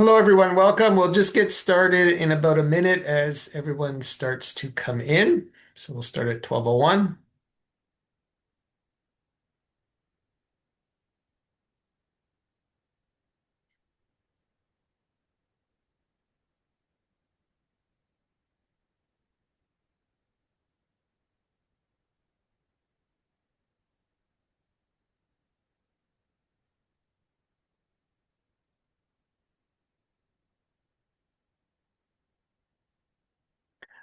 Hello, everyone. Welcome. We'll just get started in about a minute as everyone starts to come in. So we'll start at 12:01.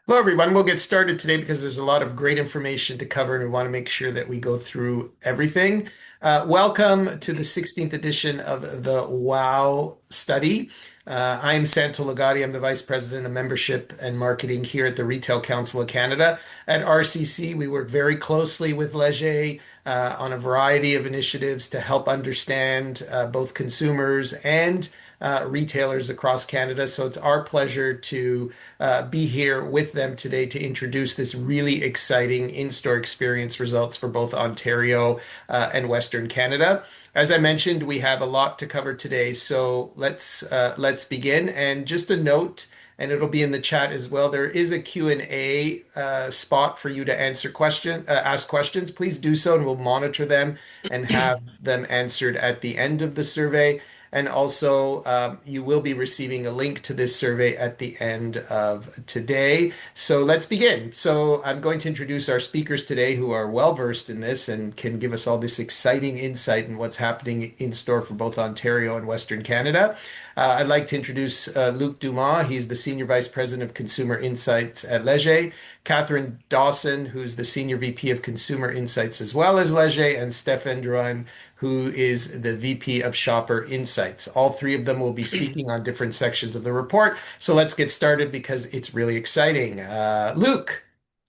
Hello, everyone. We'll get started today because there's a lot of great information to cover, and we want to make sure that we go through everything. Welcome to the 16th edition of the WOW study. I'm Santo Lagati. I'm the Vice President of Membership and Marketing here at the Retail Council of Canada. At RCC, we work very closely with Leger on a variety of initiatives to help understand both consumers and retailers across Canada. So it's our pleasure to be here with them today to introduce this really exciting in-store experience results for both Ontario and Western Canada. As I mentioned, we have a lot to cover today, so let's begin. And just a note, and it'll be in the chat as well. There is a Q&A spot for you to ask questions. Please do so, and we'll monitor them and have them answered at the end of the survey. And also, you will be receiving a link to this survey at the end of today. So let's begin. So I'm going to introduce our speakers today who are well versed in this and can give us all this exciting insight in what's happening in store for both Ontario and Western Canada. I'd like to introduce Luc Dumas. He's the Senior Vice President of Consumer Insights at Leger. Catherine Dawson, who's the Senior VP of Consumer Insights as well as Leger, and Stefan Drouin, who is the VP of Shopper Insights. All three of them will be speaking on different sections of the report. So let's get started because it's really exciting. Luc,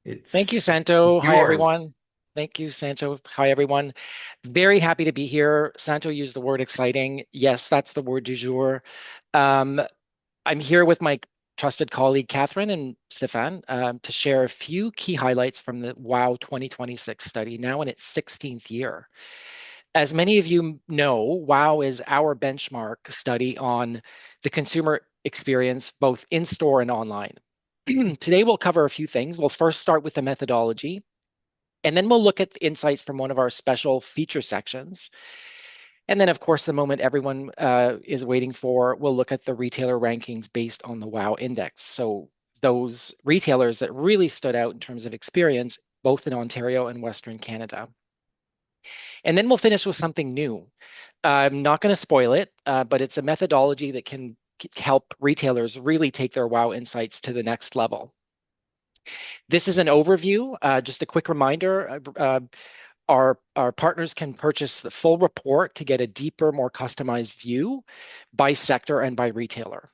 Thank you, it's Santo. Hi, yours. everyone. Thank you, Santo. Hi, everyone. Very happy to be here. Santo used the word exciting. Yes, that's the word du jour. Um, I'm here with my trusted colleague, Catherine and Stefan, to share a few key highlights from the WOW 2026 study, now in its 16th year. As many of you know, WOW is our benchmark study on the consumer experience, both in store and online. Today, we'll cover a few things. We'll first start with the methodology, and then we'll look at the insights from one of our special feature sections. And then, of course, the moment everyone is waiting for, we'll look at the retailer rankings based on the WOW index. So those retailers that really stood out in terms of experience, both in Ontario and Western Canada. And then we'll finish with something new. I'm not going to spoil it, but it's a methodology that can help retailers really take their WOW insights to the next level. This is an overview. Just a quick reminder, our partners can purchase the full report to get a deeper, more customized view by sector and by retailer.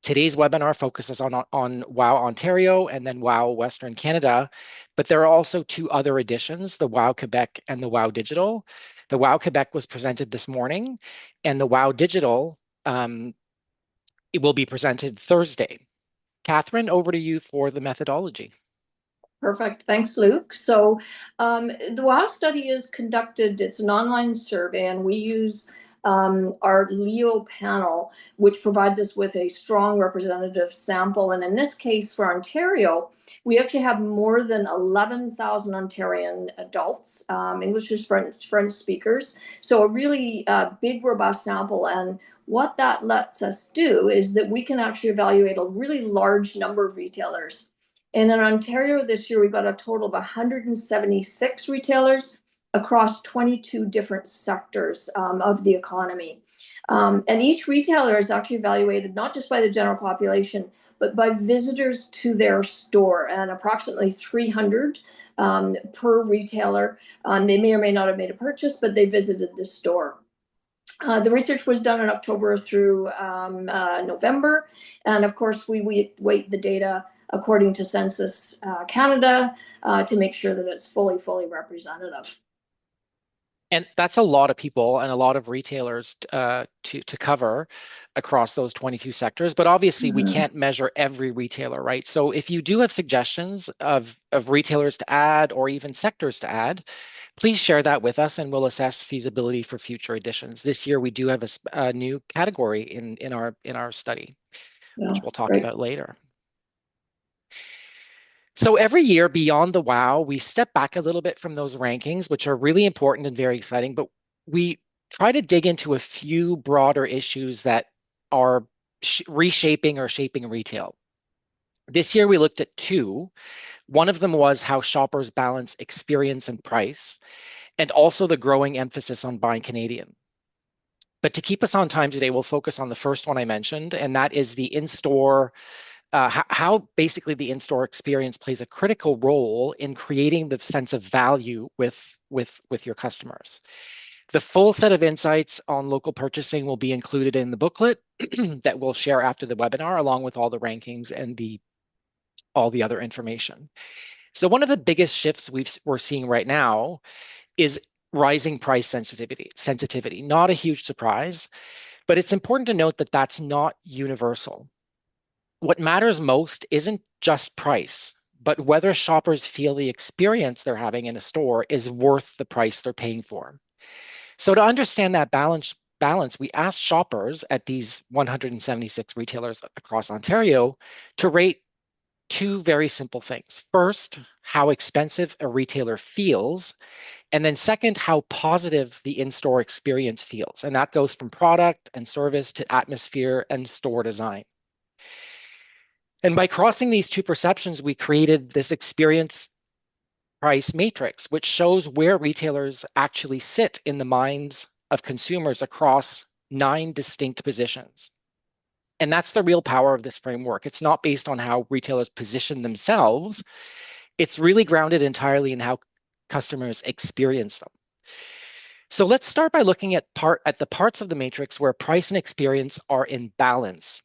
Today's webinar focuses on WOW Ontario and then WOW Western Canada, but there are also two other editions, the WOW Quebec and the WOW Digital. The WOW Quebec was presented this morning, and the WOW Digital it will be presented Thursday. Catherine, over to you for the methodology. Perfect. Thanks, Luke. The WOW study is conducted, it's an online survey, and we use our Leo panel, which provides us with a strong representative sample. And in this case, for Ontario, we actually have more than 11,000 Ontarian adults, English as French speakers. So a really big, robust sample. And what that lets us do is that we can actually evaluate a really large number of retailers. And in Ontario this year, we've got a total of 176 retailers across 22 different sectors of the economy. And each retailer is actually evaluated not just by the general population, but by visitors to their store, and approximately 300 per retailer. They may or may not have made a purchase, but they visited the store. The research was done in October through November, and of course we weight the data according to Census Canada to make sure that it's fully representative. And that's a lot of people and a lot of retailers to cover across those 22 sectors. But obviously, we can't measure every retailer, right? So if you do have suggestions of retailers to add or even sectors to add, please share that with us and we'll assess feasibility for future editions. This year, we do have a new category in our study, Yeah, which we'll talk great. about later. So every year beyond the WOW, we step back a little bit from those rankings, which are really important and very exciting, but we try to dig into a few broader issues that are reshaping or shaping retail. This year, we looked at two. One of them was how shoppers balance experience and price, and also the growing emphasis on buying Canadian. But to keep us on time today, we'll focus on the first one I mentioned, and that is the in-store, how basically the in-store experience plays a critical role in creating the sense of value with your customers. The full set of insights on local purchasing will be included in the booklet that we'll share after the webinar, along with all the rankings and all the other information. So one of the biggest shifts we're seeing right now is rising price sensitivity. Not a huge surprise, but it's important to note that that's not universal. What matters most isn't just price, but whether shoppers feel the experience they're having in a store is worth the price they're paying for. So to understand that balance, we asked shoppers at these 176 retailers across Ontario to rate two very simple things. First, how expensive a retailer feels, and then second, how positive the in-store experience feels. And that goes from product and service to atmosphere and store design. And by crossing these two perceptions, we created this experience price matrix, which shows where retailers actually sit in the minds of consumers across 9 distinct positions. And that's the real power of this framework. It's not based on how retailers position themselves. It's really grounded entirely in how customers experience them. So let's start by looking at the parts of the matrix where price and experience are in balance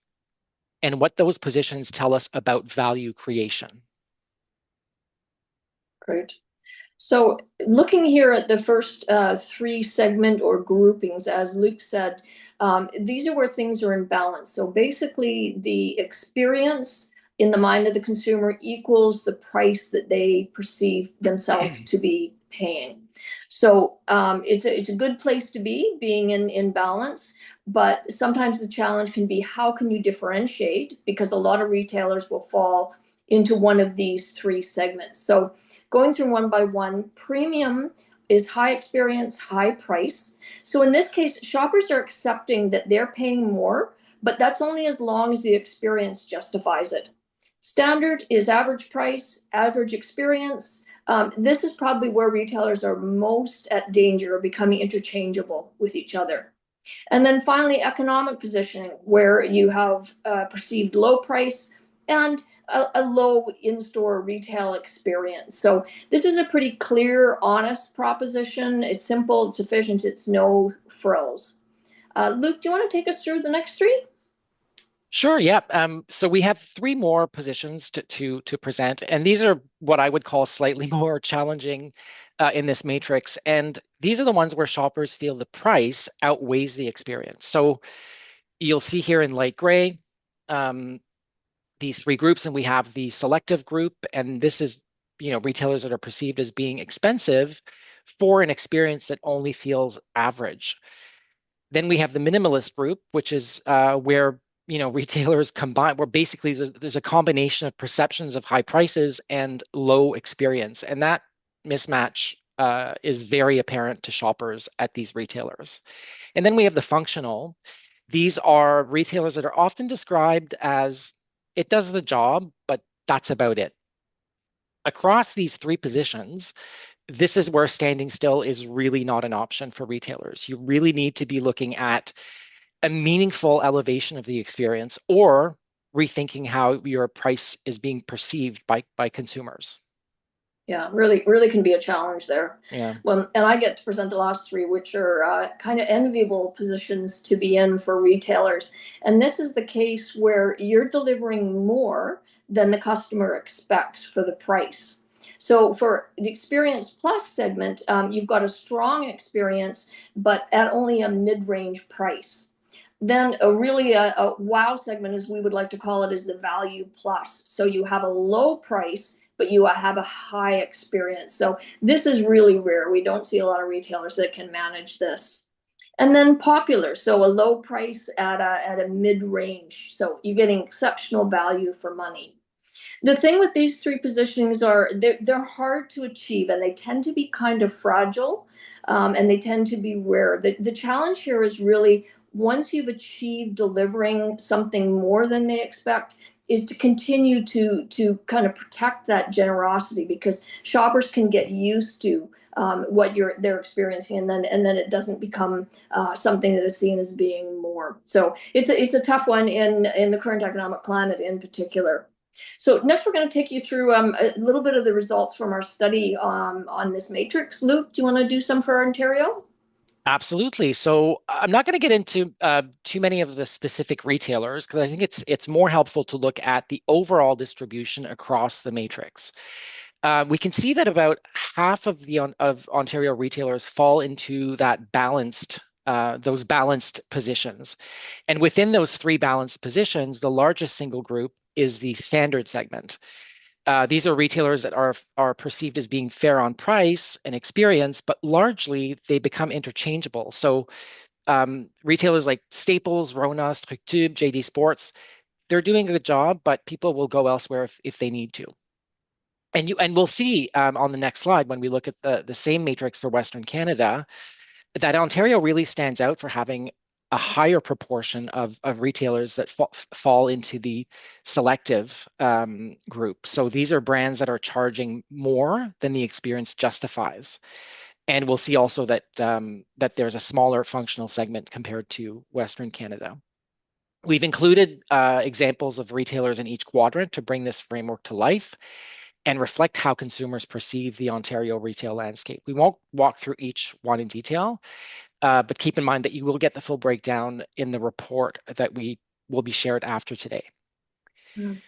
and what those positions tell us about value creation. Great. So looking here at the first 3 segment or groupings, as Luke said, these are where things are in balance. So basically the experience in the mind of the consumer equals the price that they perceive themselves to be paying. So it's a good place to be, being in balance, but sometimes the challenge can be how can you differentiate, because a lot of retailers will fall into one of these 3 segments. So going through one by one, premium is high experience, high price. So in this case, shoppers are accepting that they're paying more, but that's only as long as the experience justifies it. Standard is average price, average experience. This is probably where retailers are most at danger of becoming interchangeable with each other. And then finally, economic positioning, where you have perceived low price and a low in-store retail experience. So this is a pretty clear, honest proposition. It's simple, it's efficient, it's no frills. Luke, do you want to take us through the next 3? Sure, yeah. So we have 3 more positions to present, and these are what I would call slightly more challenging in this matrix. And these are the ones where shoppers feel the price outweighs the experience. So you'll see here in light gray, these 3 groups, and we have the selective group, and this is, retailers that are perceived as being expensive for an experience that only feels average. Then we have the minimalist group, which is where retailers combine, where basically there's a combination of perceptions of high prices and low experience, and that mismatch is very apparent to shoppers at these retailers. And then we have the functional. These are retailers that are often described as it does the job, but that's about it. Across these 3 positions, this is where standing still is really not an option for retailers. You really need to be looking at a meaningful elevation of the experience or rethinking how your price is being perceived by consumers. Yeah, really can be a challenge there. Yeah. Well, and I get to present the last 3, which are kind of enviable positions to be in for retailers. And this is the case where you're delivering more than the customer expects for the price. So for the Experience Plus segment, you've got a strong experience, but at only a mid-range price. Then a wow segment, as we would like to call it, is the Value Plus. So you have a low price but you have a high experience. So this is really rare. We don't see a lot of retailers that can manage this. And then popular, so a low price at a mid-range. So you're getting exceptional value for money. The thing with these three positionings are they're hard to achieve, and they tend to be kind of fragile, and they tend to be rare. The challenge here is really once you've achieved delivering something more than they expect, is to continue to kind of protect that generosity, because shoppers can get used to what they're experiencing, and then it doesn't become something that is seen as being more. So it's a tough one in the current economic climate in particular. So next, we're going to take you through a little bit of the results from our study on this matrix. Luke, do you want to do some for Ontario? Absolutely. So I'm not going to get into too many of the specific retailers because I think it's more helpful to look at the overall distribution across the matrix. We can see that about half of Ontario retailers fall into that those balanced positions. And within those three balanced positions, the largest single group is the standard segment. These are retailers that are perceived as being fair on price and experience, but largely they become interchangeable. So retailers like Staples, Rona, Structube, JD Sports, they're doing a good job, but people will go elsewhere if they need to. And we'll see on the next slide when we look at the same matrix for Western Canada that Ontario really stands out for having a higher proportion of retailers that fall into the selective group. So these are brands that are charging more than the experience justifies. And we'll see also that that there's a smaller functional segment compared to Western Canada. We've included examples of retailers in each quadrant to bring this framework to life and reflect how consumers perceive the Ontario retail landscape. We won't walk through each one in detail, but keep in mind that you will get the full breakdown in the report that will be shared after today.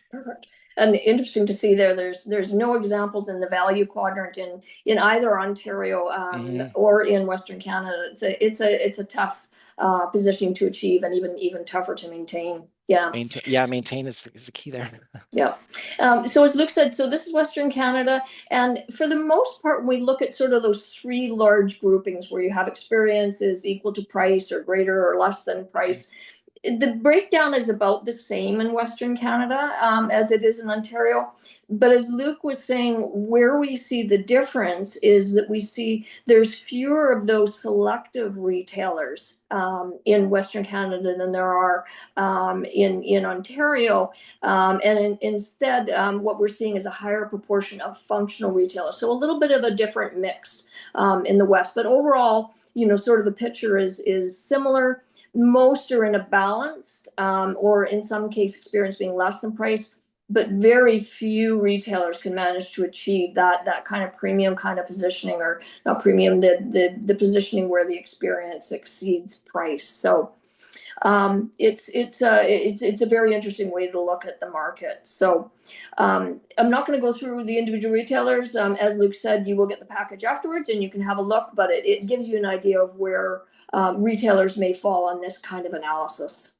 Perfect. And interesting to see there's no examples in the value quadrant in either Ontario or in Western Canada. It's a tough positioning to achieve, and even tougher to maintain. Yeah. Maintain is the key there. Yeah. So as Luke said, so this is Western Canada, and for the most part, we look at sort of those three large groupings where you have experiences equal to price or greater or less than price. The breakdown is about the same in Western Canada as it is in Ontario. But as Luke was saying, where we see the difference is that we see there's fewer of those selective retailers in Western Canada than there are in Ontario. Instead, what we're seeing is a higher proportion of functional retailers. So a little bit of a different mix in the West. But overall, sort of the picture is similar. Most are in a balanced or in some case experience being less than price, but very few retailers can manage to achieve that kind of premium kind of positioning, or not premium, the positioning where the experience exceeds price. So it's a very interesting way to look at the market. So I'm not going to go through the individual retailers. As Luke said, you will get the package afterwards and you can have a look, but it gives you an idea of where retailers may fall on this kind of analysis.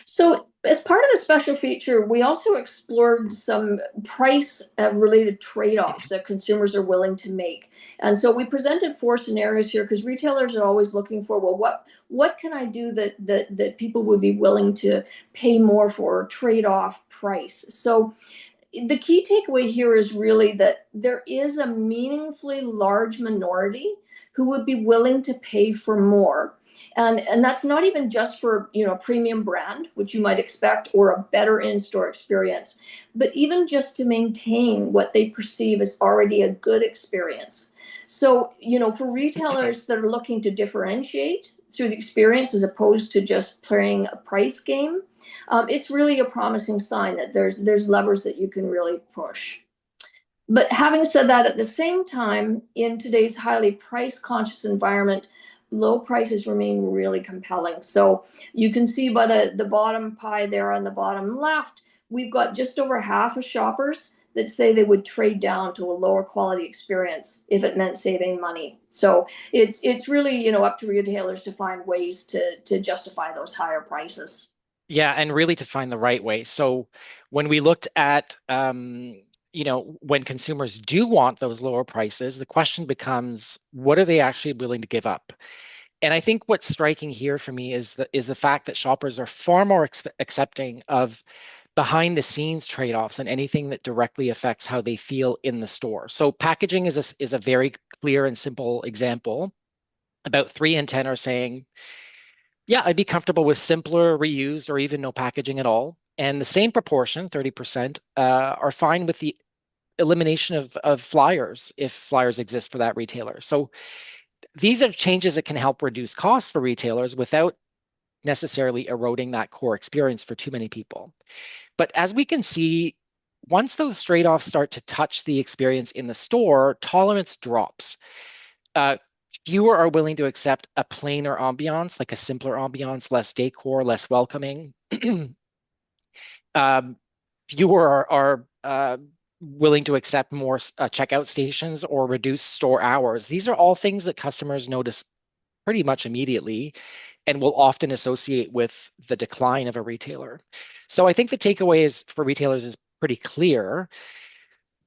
So as part of the special feature, we also explored some price-related trade-offs that consumers are willing to make. And so we presented 4 scenarios here because retailers are always looking for, well, what can I do that people would be willing to pay more for, trade-off price? So the key takeaway here is really that there is a meaningfully large minority who would be willing to pay for more. And that's not even just for a premium brand, which you might expect, or a better in-store experience, but even just to maintain what they perceive as already a good experience. So, for retailers that are looking to differentiate through the experience as opposed to just playing a price game, it's really a promising sign that there's levers that you can really push. But having said that, at the same time, in today's highly price-conscious environment, low prices remain really compelling. So you can see by the bottom pie there on the bottom left, we've got just over half of shoppers that say they would trade down to a lower quality experience if it meant saving money. So it's really up to retailers to find ways to justify those higher prices. Yeah, and really to find the right way. So when we looked at, when consumers do want those lower prices, the question becomes, what are they actually willing to give up? And I think what's striking here for me is the fact that shoppers are far more accepting of behind the scenes trade-offs than anything that directly affects how they feel in the store. So packaging is a very clear and simple example. About 3 in 10 are saying, yeah, I'd be comfortable with simpler, reused, or even no packaging at all. And the same proportion, 30%, are fine with the elimination of flyers if flyers exist for that retailer. So these are changes that can help reduce costs for retailers without necessarily eroding that core experience for too many people. But as we can see, once those trade-offs start to touch the experience in the store, tolerance drops. Uh, Fewer are willing to accept a plainer ambiance, like a simpler ambiance, less decor, less welcoming. um, Fewer are willing to accept more checkout stations or reduce store hours. These are all things that customers notice pretty much immediately and will often associate with the decline of a retailer. So I think the takeaway is for retailers is pretty clear.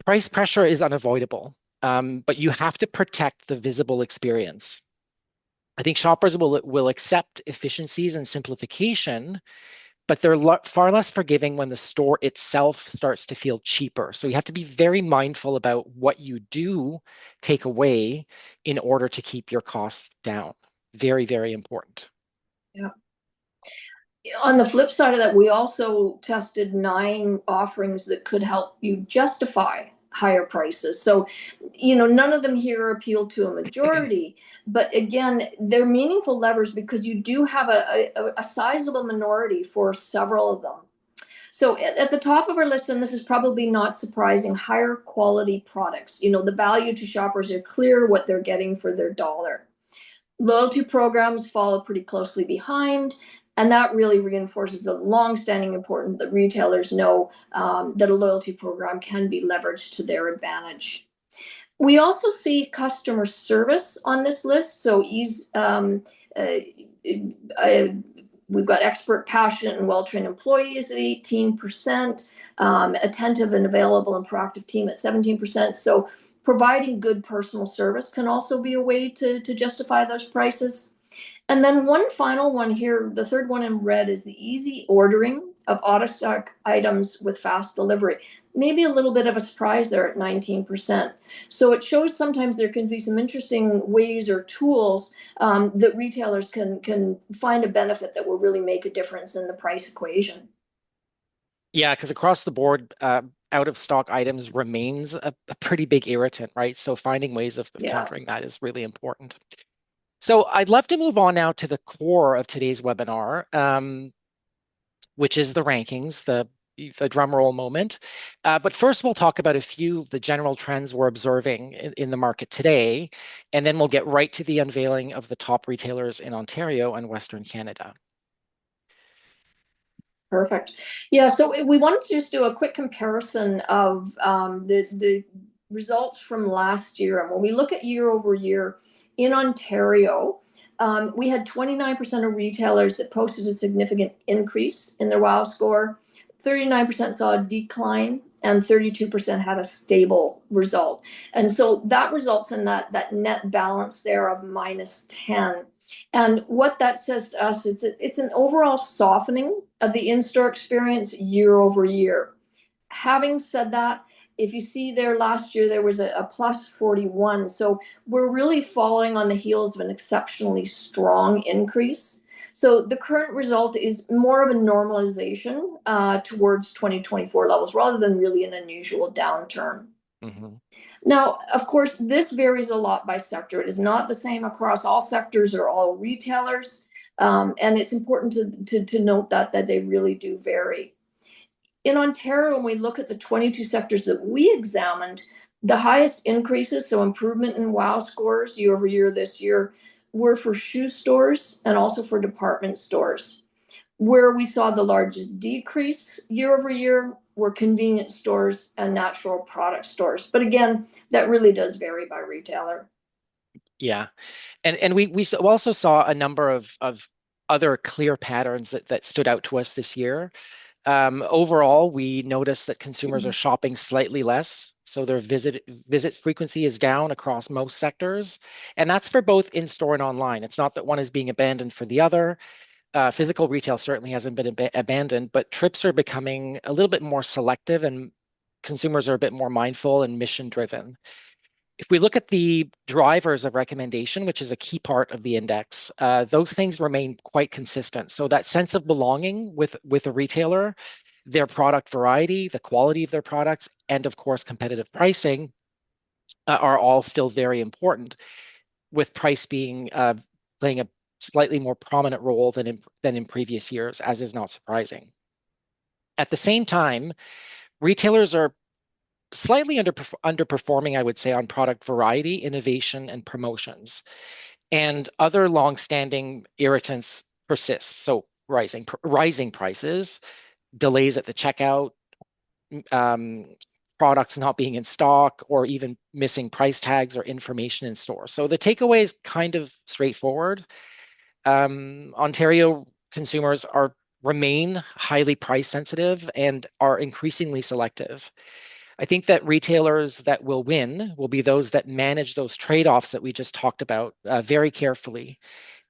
Price pressure is unavoidable, but you have to protect the visible experience. I think shoppers will accept efficiencies and simplification, but they're far less forgiving when the store itself starts to feel cheaper. So you have to be very mindful about what you do take away in order to keep your costs down. Very, very important. Yeah. On the flip side of that, we also tested 9 offerings that could help you justify higher prices. So, none of them here appeal to a majority, but again, they're meaningful levers because you do have a sizable minority for several of them. So at the top of our list, and this is probably not surprising, higher quality products. The value to shoppers are clear what they're getting for their dollar. Loyalty programs follow pretty closely behind, and that really reinforces a long-standing importance that retailers know that a loyalty program can be leveraged to their advantage. We also see customer service on this list. So we've got expert, passionate, and well-trained employees at 18%, attentive and available and proactive team at 17%. So providing good personal service can also be a way to justify those prices. And then one final one here, the third one in red, is the easy ordering of auto-stock items with fast delivery. Maybe a little bit of a surprise there at 19%. So it shows sometimes there can be some interesting ways or tools that retailers can find a benefit that will really make a difference in the price equation. Yeah, because across the board, out of stock items remains a pretty big irritant, right? So finding ways of Yeah. countering that is really important. So I'd love to move on now to the core of today's webinar, which is the rankings, the drum roll moment. But first, we'll talk about a few of the general trends we're observing in the market today, and then we'll get right to the unveiling of the top retailers in Ontario and Western Canada. Perfect. Yeah, so we wanted to just do a quick comparison of the results from last year. And when we look at year over year in Ontario, we had 29% of retailers that posted a significant increase in their WOW score, 39% saw a decline, and 32% had a stable result. And so that results in that net balance there of -10. And what that says to us, it's an overall softening of the in-store experience year over year. Having said that, if you see there last year, there was a plus 41. So we're really falling on the heels of an exceptionally strong increase. So the current result is more of a normalization towards 2024 levels rather than really an unusual downturn. Mm-hmm. Now, of course, this varies a lot by sector. It is not the same across all sectors or all retailers. And it's important to note that they really do vary. In Ontario, when we look at the 22 sectors that we examined, the highest increases, so improvement in WOW scores year over year this year, were for shoe stores and also for department stores. Where we saw the largest decrease year over year were convenience stores and natural product stores. But again, that really does vary by retailer. Yeah, and we also saw a number of other clear patterns that stood out to us this year. Overall, we noticed that consumers are shopping slightly less, so their visit frequency is down across most sectors, and that's for both in-store and online. It's not that one is being abandoned for the other. Physical retail certainly hasn't been abandoned, but trips are becoming a little bit more selective, and consumers are a bit more mindful and mission-driven. If we look at the drivers of recommendation, which is a key part of the index, those things remain quite consistent. So that sense of belonging with a retailer, their product variety, the quality of their products, and of course, competitive pricing are all still very important, with price being playing a slightly more prominent role than in previous years, as is not surprising. At the same time, retailers are slightly underperforming, I would say, on product variety, innovation, and promotions. And other long-standing irritants persist. So rising prices, delays at the checkout, products not being in stock, or even missing price tags or information in store. So the takeaway is kind of straightforward. Ontario consumers remain highly price sensitive and are increasingly selective. I think that retailers that will win will be those that manage those trade-offs that we just talked about very carefully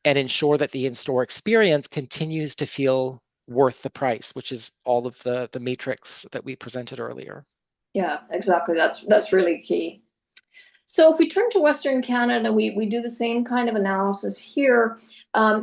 and ensure that the in-store experience continues to feel worth the price, which is all of the matrix that we presented earlier. Yeah, exactly. That's really key. So if we turn to Western Canada, we do the same kind of analysis here.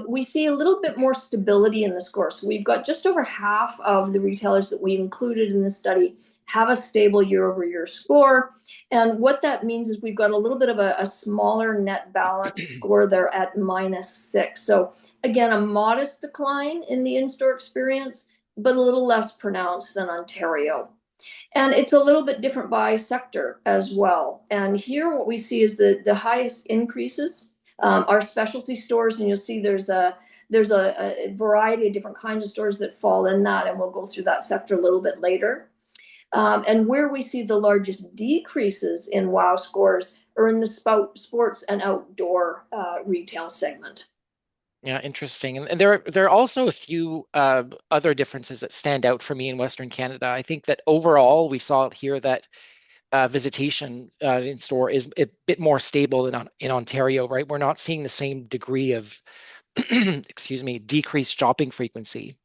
We see a little bit more stability in the score. So we've got just over half of the retailers that we included in the study have a stable year-over-year score. And what that means is we've got a little bit of a smaller net balance score there at -6. So again, a modest decline in the in-store experience, but a little less pronounced than Ontario. And it's a little bit different by sector as well. And here what we see is the highest increases are specialty stores, and you'll see there's a variety of different kinds of stores that fall in that, and we'll go through that sector a little bit later. And where we see the largest decreases in WOW scores are in the sports and outdoor retail segment. Yeah, interesting. And there are also a few other differences that stand out for me in Western Canada. I think that overall we saw here that visitation in store is a bit more stable than in Ontario, right? We're not seeing the same degree of, excuse me, decreased shopping frequency.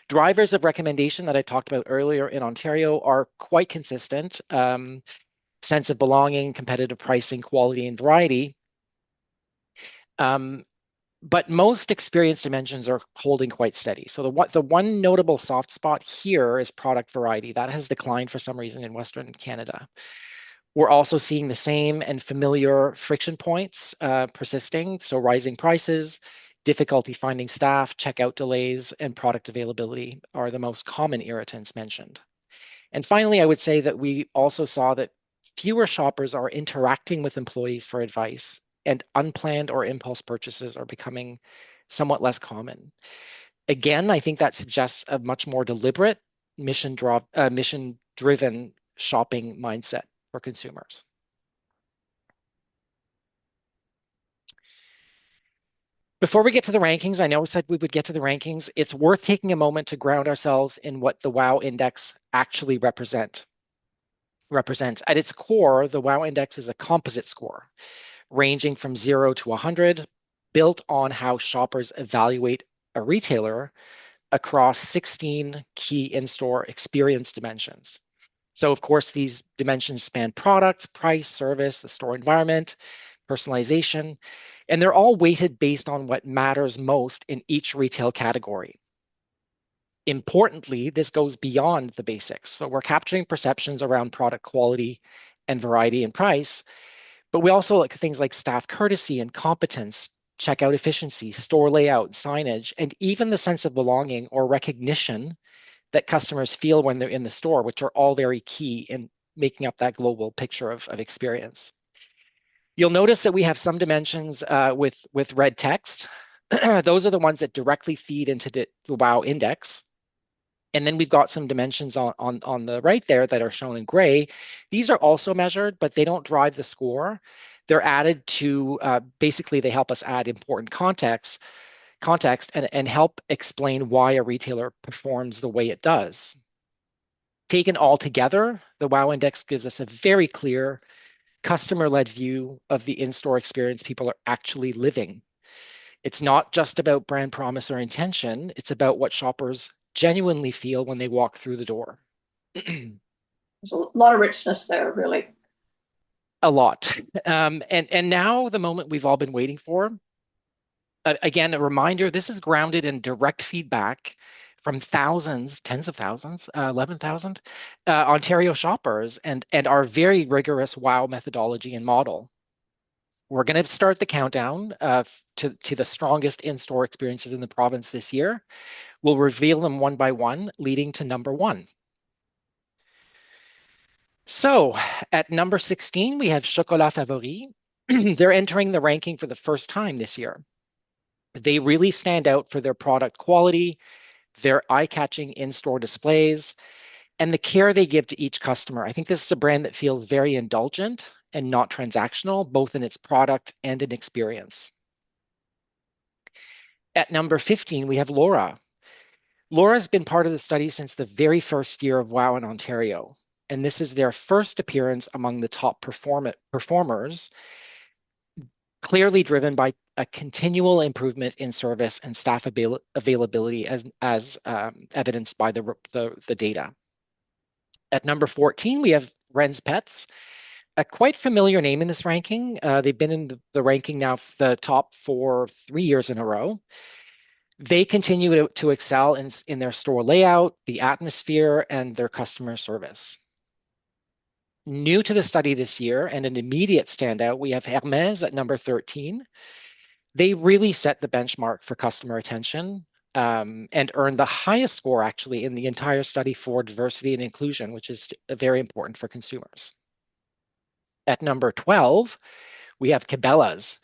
Drivers of recommendation that I talked about earlier in Ontario are quite consistent. Sense of belonging, competitive pricing, quality, and variety. But most experience dimensions are holding quite steady. So the one notable soft spot here is product variety. That has declined for some reason in Western Canada. We're also seeing the same and familiar friction points persisting. So rising prices, difficulty finding staff, checkout delays, and product availability are the most common irritants mentioned. And finally, I would say that we also saw that fewer shoppers are interacting with employees for advice, and unplanned or impulse purchases are becoming somewhat less common. Again, I think that suggests a much more deliberate, mission-driven shopping mindset for consumers. Before we get to the rankings, I know we said we would get to the rankings. It's worth taking a moment to ground ourselves in what the WOW Index actually represents. At its core, the WOW Index is a composite score, ranging from 0 to 100, built on how shoppers evaluate a retailer across 16 key in-store experience dimensions. So of course, these dimensions span products, price, service, the store environment, personalization, and they're all weighted based on what matters most in each retail category. Importantly, this goes beyond the basics. So we're capturing perceptions around product quality and variety and price, but we also look at things like staff courtesy and competence, checkout efficiency, store layout, signage, and even the sense of belonging or recognition that customers feel when they're in the store, which are all very key in making up that global picture of experience. You'll notice that we have some dimensions with red text. Those are the ones that directly feed into the WOW Index. And then we've got some dimensions on the right there that are shown in gray. These are also measured, but they don't drive the score. They're added to, basically they help us add important context. context and help explain why a retailer performs the way it does. Taken all together, the WOW Index gives us a very clear customer-led view of the in-store experience people are actually living. It's not just about brand promise or intention, it's about what shoppers genuinely feel when they walk through the door. There's a lot of richness there, really. A lot. And now the moment we've all been waiting for. Again, a reminder, this is grounded in direct feedback from thousands, tens of thousands, 11,000 Ontario shoppers and our very rigorous WOW methodology and model. We're going to start the countdown to the strongest in-store experiences in the province this year. We'll reveal them one by one, leading to number one. So at number 16, we have Chocolat Favori. They're entering the ranking for the first time this year. They really stand out for their product quality, their eye-catching in-store displays, and the care they give to each customer. I think this is a brand that feels very indulgent and not transactional, both in its product and in experience. At number 15, we have Laura. Laura's been part of the study since the very first year of WOW in Ontario, and this is their first appearance among the top performers, clearly driven by a continual improvement in service and staff availability as evidenced by the data. At number 14, we have Ren's Pets, a quite familiar name in this ranking. They've been in the ranking now, the top for 3 years in a row. They continue to excel in their store layout, the atmosphere, and their customer service. New to the study this year and an immediate standout, we have Hermès at number 13. They really set the benchmark for customer attention and earned the highest score actually in the entire study for diversity and inclusion, which is very important for consumers. At number 12, we have Cabela's.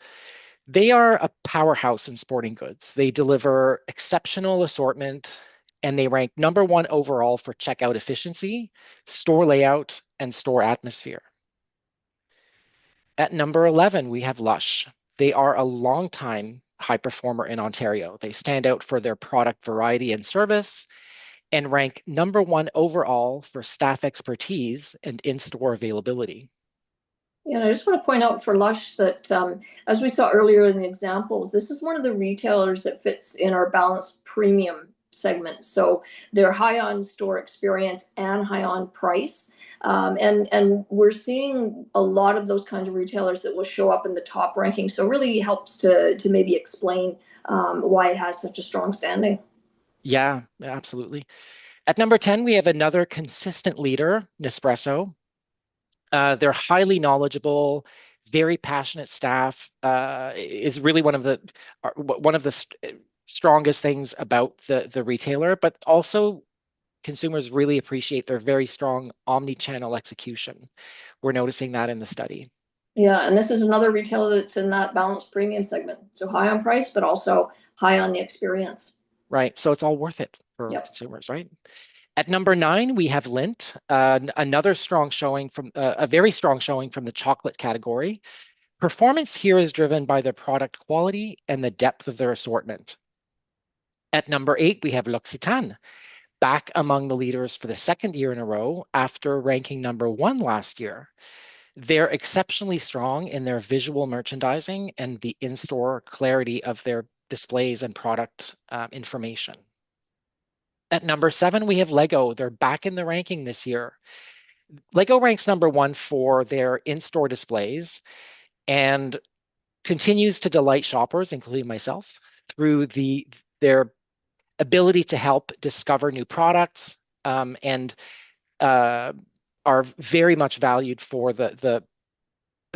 They are a powerhouse in sporting goods. They deliver exceptional assortment, and they rank number one overall for checkout efficiency, store layout, and store atmosphere. At number 11, we have Lush. They are a longtime high performer in Ontario. They stand out for their product variety and service and rank number one overall for staff expertise and in-store availability. Yeah, and I just want to point out for Lush that, as we saw earlier in the examples, this is one of the retailers that fits in our balanced premium segment. So they're high on store experience and high on price. And we're seeing a lot of those kinds of retailers that will show up in the top ranking. So it really helps to maybe explain why it has such a strong standing. Yeah, absolutely. At number 10, we have another consistent leader, Nespresso. They're highly knowledgeable, very passionate staff. Is really one of the strongest things about the retailer, but also consumers really appreciate their very strong omni-channel execution. We're noticing that in the study. Yeah, and this is another retailer that's in that balanced premium segment. So high on price, but also high on the experience. Right. So it's all worth it for consumers, right? At number 9, we have Lindt, another strong showing from a very strong showing from the chocolate category. Performance here is driven by their product quality and the depth of their assortment. At number 8, we have L'Occitane, back among the leaders for the second year in a row after ranking number 1 last year. They're exceptionally strong in their visual merchandising and the in-store clarity of their displays and product information. At number 7, we have Lego. They're back in the ranking this year. Lego ranks number 1 for their in-store displays and continues to delight shoppers, including myself, through their ability to help discover new products and are very much valued for the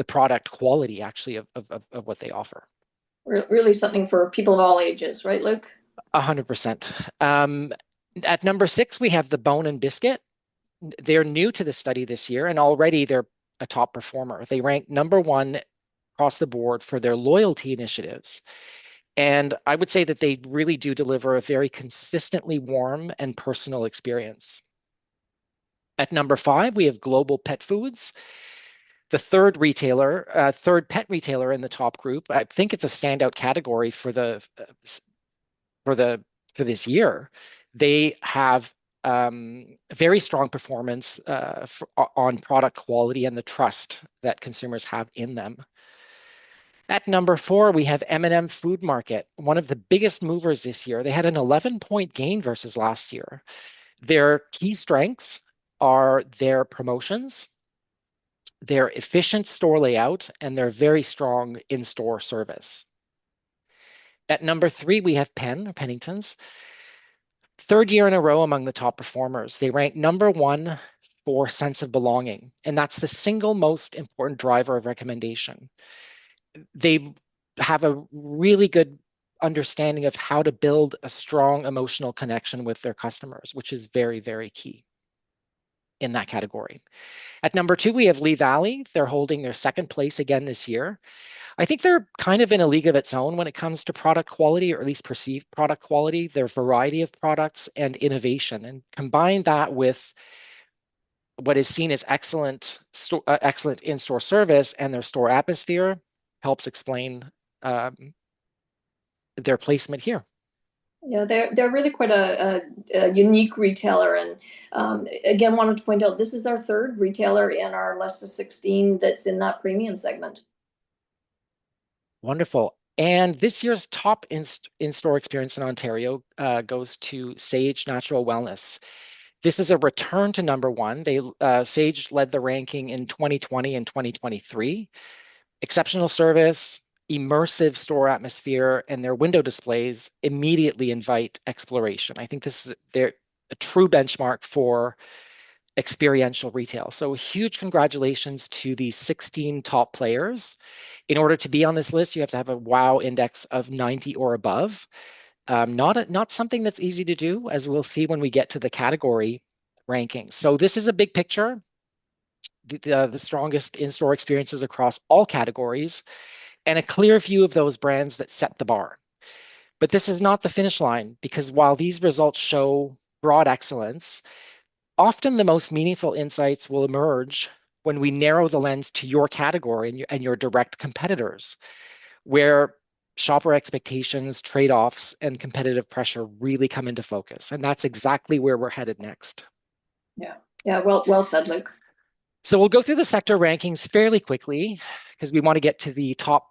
product quality, actually, of what they offer. Really something for people of all ages, right, Luke? 100%. At number 6, we have the Bone & Biscuit. They're new to the study this year, and already they're a top performer. They rank number 1 across the board for their loyalty initiatives. And I would say that they really do deliver a very consistently warm and personal experience. At number 5, we have Global Pet Foods, the third pet retailer in the top group. I think it's a standout category for the for this year, they have very strong performance on product quality and the trust that consumers have in them. At number 4, we have M&M Food Market, one of the biggest movers this year. They had an 11-point gain versus last year. Their key strengths are their promotions, their efficient store layout, and their very strong in-store service. At number 3, we have Pennington's. Third year in a row among the top performers. They rank number 1 for sense of belonging, and that's the single most important driver of recommendation. They have a really good understanding of how to build a strong emotional connection with their customers, which is very, very key in that category. At number 2, we have Lee Valley. They're holding their second place again this year. I think they're kind of in a league of its own when it comes to product quality, or at least perceived product quality, their variety of products and innovation. And combine that with what is seen as excellent in-store service and their store atmosphere helps explain their placement here. Yeah, they're really quite a unique retailer, and again, wanted to point out this is our third retailer in our list of 16 that's in that premium segment. Wonderful. And this year's top in-store experience in Ontario goes to Sage Natural Wellness. This is a return to number 1. Sage led the ranking in 2020 and 2023. Exceptional service, immersive store atmosphere, and their window displays immediately invite exploration. I think they're a true benchmark for experiential retail. So huge congratulations to the 16 top players. In order to be on this list, you have to have a WOW index of 90 or above. Not something that's easy to do, as we'll see when we get to the category rankings. So this is a big picture, the strongest in-store experiences across all categories, and a clear view of those brands that set the bar. But this is not the finish line, because while these results show broad excellence, often the most meaningful insights will emerge when we narrow the lens to your category and your direct competitors, where shopper expectations, trade-offs, and competitive pressure really come into focus. And that's exactly where we're headed next. Yeah, well said, Luke. So we'll go through the sector rankings fairly quickly because we want to get to the top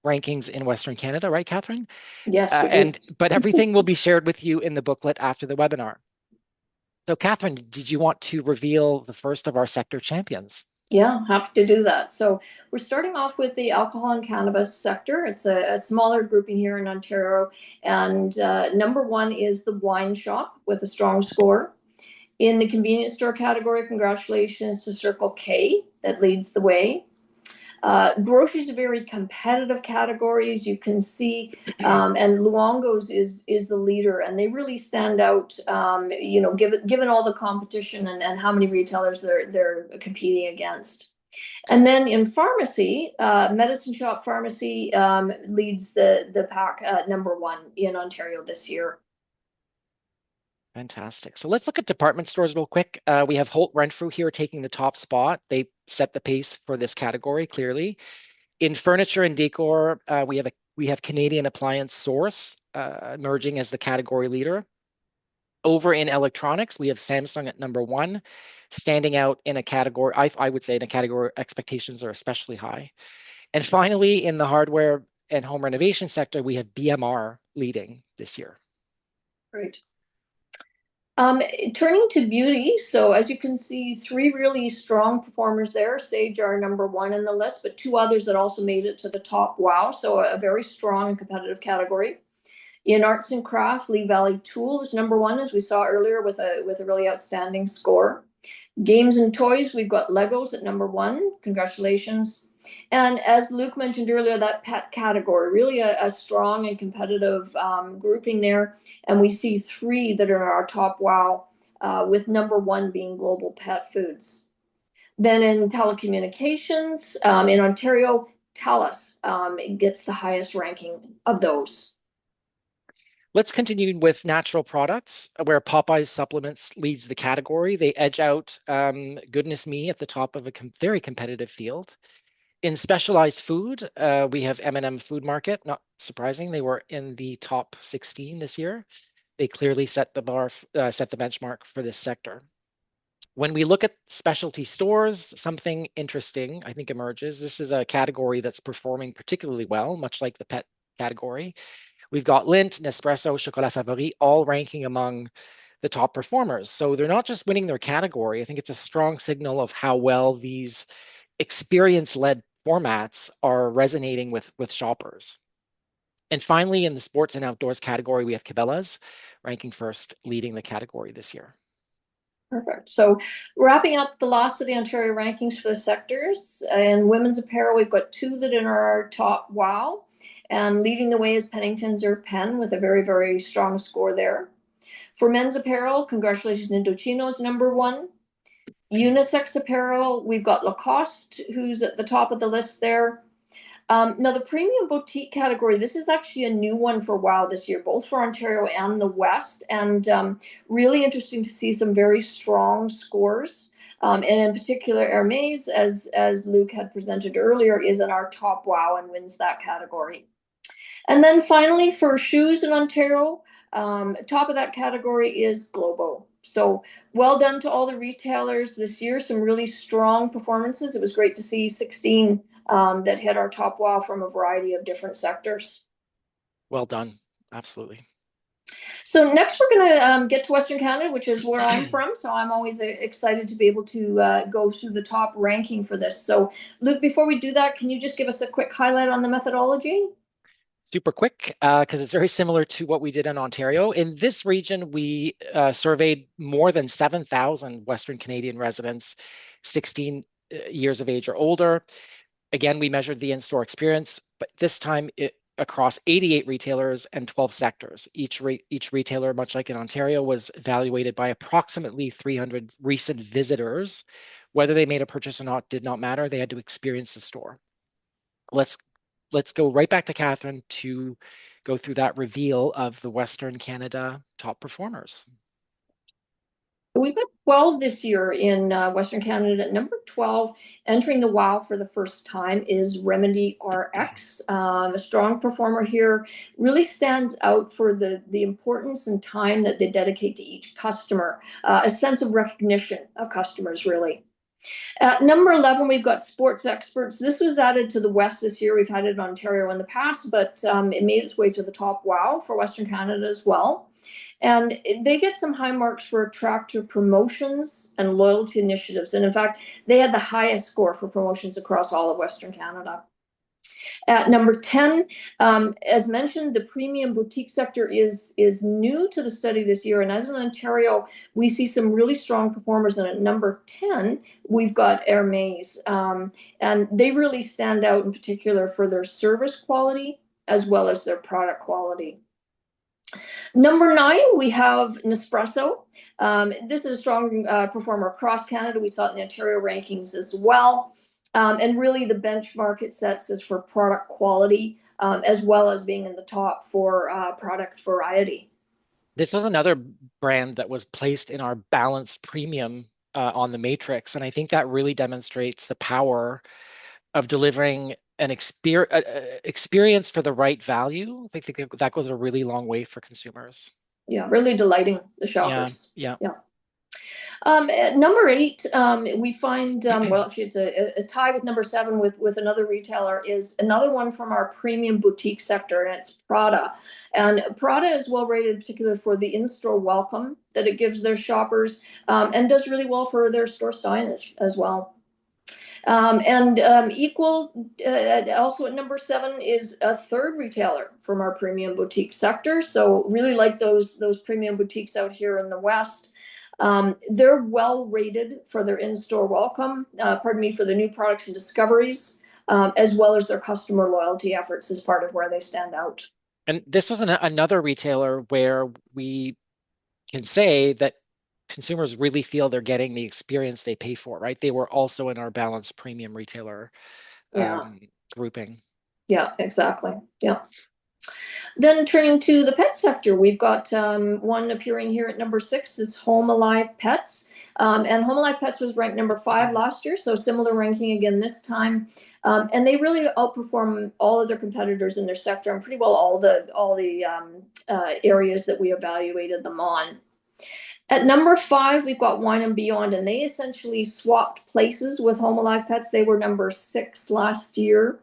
rankings in Western Canada, right, Catherine? Yes. But everything will be shared with you in the booklet after the webinar. So Catherine, did you want to reveal the first of our sector champions? Yeah, happy to do that. So we're starting off with the alcohol and cannabis sector. It's a smaller grouping here in Ontario. And number 1 is the Wine Shop with a strong score. In the convenience store category, congratulations to Circle K that leads the way. Grocery is a very competitive category, as you can see, and Luongo's is the leader, and they really stand out, given all the competition and how many retailers they're competing against. And then in pharmacy, Medicine Shop Pharmacy leads the pack at number 1 in Ontario this year. Fantastic. So let's look at department stores real quick. We have Holt Renfrew here taking the top spot. They set the pace for this category clearly. In furniture and decor, we have Canadian Appliance Source emerging as the category leader. Over in electronics, we have Samsung at number 1, standing out in a category, I would say in a category expectations are especially high. And finally, in the hardware and home renovation sector, we have BMR leading this year. Great. Turning to beauty, so as you can see, 3 really strong performers there. Sage are number 1 in the list, but 2 others that also made it to the top WOW, so a very strong and competitive category. In arts and craft, Lee Valley Tool is number 1, as we saw earlier, with a really outstanding score. Games and toys, we've got Legos at number 1. Congratulations. And as Luke mentioned earlier, that pet category, really a strong and competitive grouping there. And we see 3 that are in our top WOW, with number 1 being Global Pet Foods. Then in telecommunications, in Ontario, TELUS gets the highest ranking of those. Let's continue with natural products, where Popeyes Supplements leads the category. They edge out Goodness Me at the top of a very competitive field. In specialized food, we have M&M Food Market. Not surprising, they were in the top 16 this year. They clearly set the benchmark for this sector. When we look at specialty stores, something interesting, I think, emerges. This is a category that's performing particularly well, much like the pet category. We've got Lindt, Nespresso, Chocolat Favori, all ranking among the top performers. So they're not just winning their category. I think it's a strong signal of how well these experience-led formats are resonating with shoppers. And finally, in the sports and outdoors category, we have Cabela's ranking first, leading the category this year. Perfect. So wrapping up the last of the Ontario rankings for the sectors, in women's apparel, we've got two that are our top wow. And leading the way is Pennington's or Penn with a very, very strong score there. For men's apparel, congratulations, Indochino's number one. Unisex apparel, we've got Lacoste, who's at the top of the list there. Now, the premium boutique category, this is actually a new one for WOW this year, both for Ontario and the West, and really interesting to see some very strong scores. And in particular, Hermes, as Luke had presented earlier, is in our top WOW and wins that category. And then finally, for shoes in Ontario, top of that category is Globo. So well done to all the retailers this year. Some really strong performances. It was great to see 16 that hit our top wow from a variety of different sectors. Well done. Absolutely. So next we're going to get to Western Canada, which is where I'm from. So I'm always excited to be able to go through the top ranking for this. So Luke, before we do that, can you just give us a quick highlight on the methodology? Super quick, because it's very similar to what we did in Ontario. In this region, we surveyed more than 7,000 Western Canadian residents, 16 years of age or older. Again, we measured the in-store experience, but this time across 88 retailers and 12 sectors. Each retailer, much like in Ontario, was evaluated by approximately 300 recent visitors. Whether they made a purchase or not did not matter. They had to experience the store. Let's go right back to Catherine to go through that reveal of the Western Canada top performers. We've got 12 this year in Western Canada. Number 12, entering the WOW for the first time, is Remedy RX. A strong performer here, really stands out for the importance and time that they dedicate to each customer, a sense of recognition of customers, really. At number 11, we've got Sports Experts. This was added to the West this year. We've had it in Ontario in the past, but it made its way to the top wow for Western Canada as well. And they get some high marks for attractive promotions and loyalty initiatives. And in fact, they had the highest score for promotions across all of Western Canada. At number 10, as mentioned, the premium boutique sector is new to the study this year. And as in Ontario, we see some really strong performers. And at number 10, we've got Hermes. And they really stand out in particular for their service quality as well as their product quality. Number 9, we have Nespresso. This is a strong performer across Canada. We saw it in the Ontario rankings as well. And really the benchmark it sets is for product quality, as well as being in the top for product variety. This was another brand that was placed in our balanced premium on the matrix. And I think that really demonstrates the power of delivering an experience for the right value. I think that goes a really long way for consumers. Yeah, really delighting the shoppers. Yeah. At number 8, we find, well, actually it's a tie with number 7 with another retailer, is another one from our premium boutique sector, and it's Prada. And Prada is well rated, particularly for the in-store welcome that it gives their shoppers, and does really well for their store signage as well. Equal, also at number 7, is a third retailer from our premium boutique sector. So really like those premium boutiques out here in the West. They're well rated for their in-store welcome, for the new products and discoveries, as well as their customer loyalty efforts as part of where they stand out. And this was another retailer where we can say that consumers really feel they're getting the experience they pay for, right? They were also in our balanced premium retailer grouping. Yeah, exactly. Yeah. Then turning to the pet sector, we've got one appearing here at number 6 is Home Alive Pets. And Home Alive Pets was ranked number 5 last year, so similar ranking again this time. And they really outperform all of their competitors in their sector and pretty well all the areas that we evaluated them on. At number 5, we've got Wine and Beyond, and they essentially swapped places with Home Alive Pets. They were number 6 last year.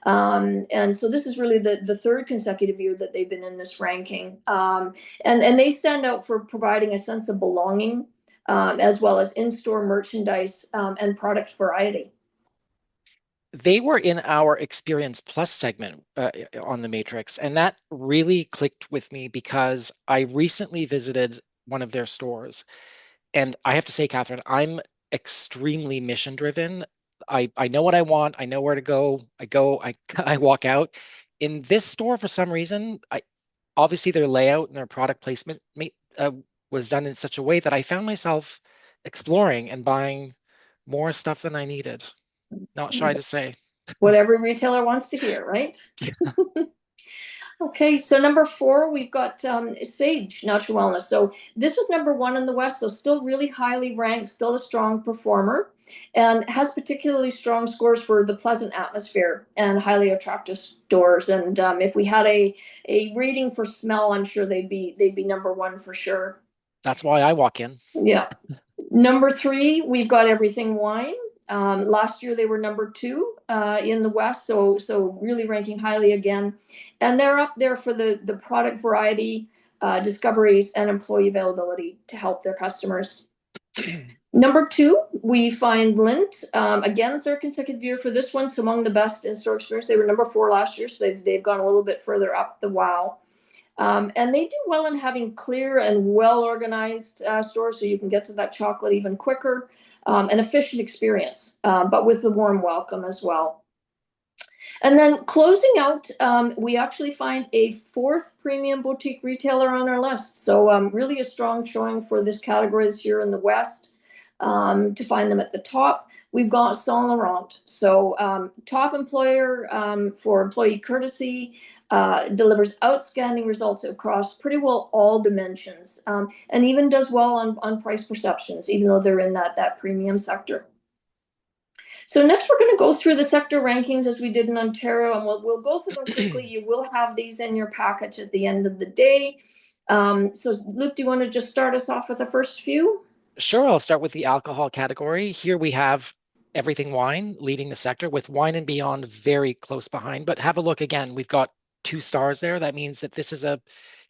And so this is really the third consecutive year that they've been in this ranking. And they stand out for providing a sense of belonging, as well as in-store merchandise and product variety. They were in our Experience Plus segment on the Matrix, and that really clicked with me because I recently visited one of their stores. And I have to say, Catherine, I'm extremely mission driven. I know what I want. I know where to go. I walk out. In this store, for some reason, obviously their layout and their product placement was done in such a way that I found myself exploring and buying more stuff than I needed. Not shy to say. What every retailer wants to hear, right? Okay, so number 4, we've got Sage Natural Wellness. So this was number 1 in the West, so still really highly ranked, still a strong performer, and has particularly strong scores for the pleasant atmosphere and highly attractive stores. And if we had a rating for smell, I'm sure they'd be number 1 for sure. That's why I walk in. Yeah. Number 3, we've got Everything Wine. Last year they were number 2 in the West, so really ranking highly again, and they're up there for the product variety, discoveries, and employee availability to help their customers. Number 2, we find Lindt. Again, third consecutive year for this one, so among the best in-store experience. They were number 4 last year, so they've gone a little bit further up the wow. And they do well in having clear and well-organized stores, so you can get to that chocolate even quicker. An efficient experience, but with a warm welcome as well. And then closing out, we actually find a 4th premium boutique retailer on our list. So really a strong showing for this category this year in the West. To find them at the top, we've got Saint Laurent. So top employer for employee courtesy, delivers outstanding results across pretty well all dimensions, and even does well on price perceptions, even though they're in that premium sector. So next we're going to go through the sector rankings as we did in Ontario, and we'll go through them quickly. You will have these in your package at the end of the day. So Luke, do you want to just start us off with the first few? Sure, I'll start with the alcohol category. Here we have Everything Wine leading the sector, with Wine and Beyond very close behind. But have a look again. We've got 2 stars there. That means that this is a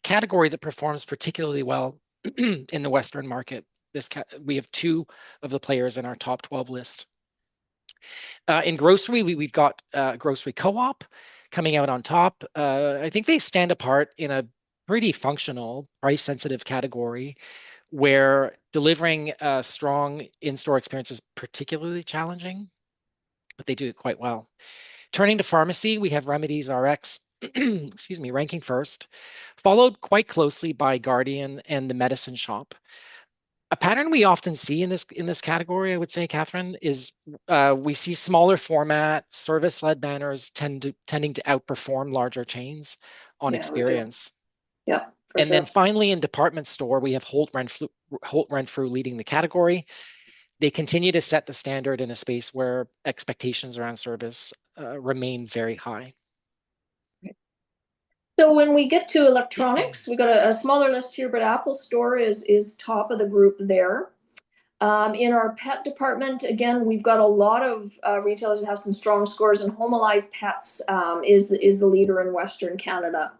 category that performs particularly well in the Western market. We have 2 of the players in our top 12 list. In grocery, we've got Grocery Co-op coming out on top. I think they stand apart in a pretty functional, price-sensitive category, where delivering a strong in-store experience is particularly challenging, but they do it quite well. Turning to pharmacy, we have Remedies RX, excuse me, ranking first, followed quite closely by Guardian and the Medicine Shop. A pattern we often see in this category, I would say, Catherine, is we see smaller format, service-led banners tending to outperform larger chains on experience. Yeah. And then finally, in department store, we have Holt Renfrew leading the category. They continue to set the standard in a space where expectations around service remain very high. So when we get to electronics, we've got a smaller list here, but Apple Store is top of the group there. In our pet department, again, we've got a lot of retailers that have some strong scores, and Home Alive Pets is the leader in Western Canada.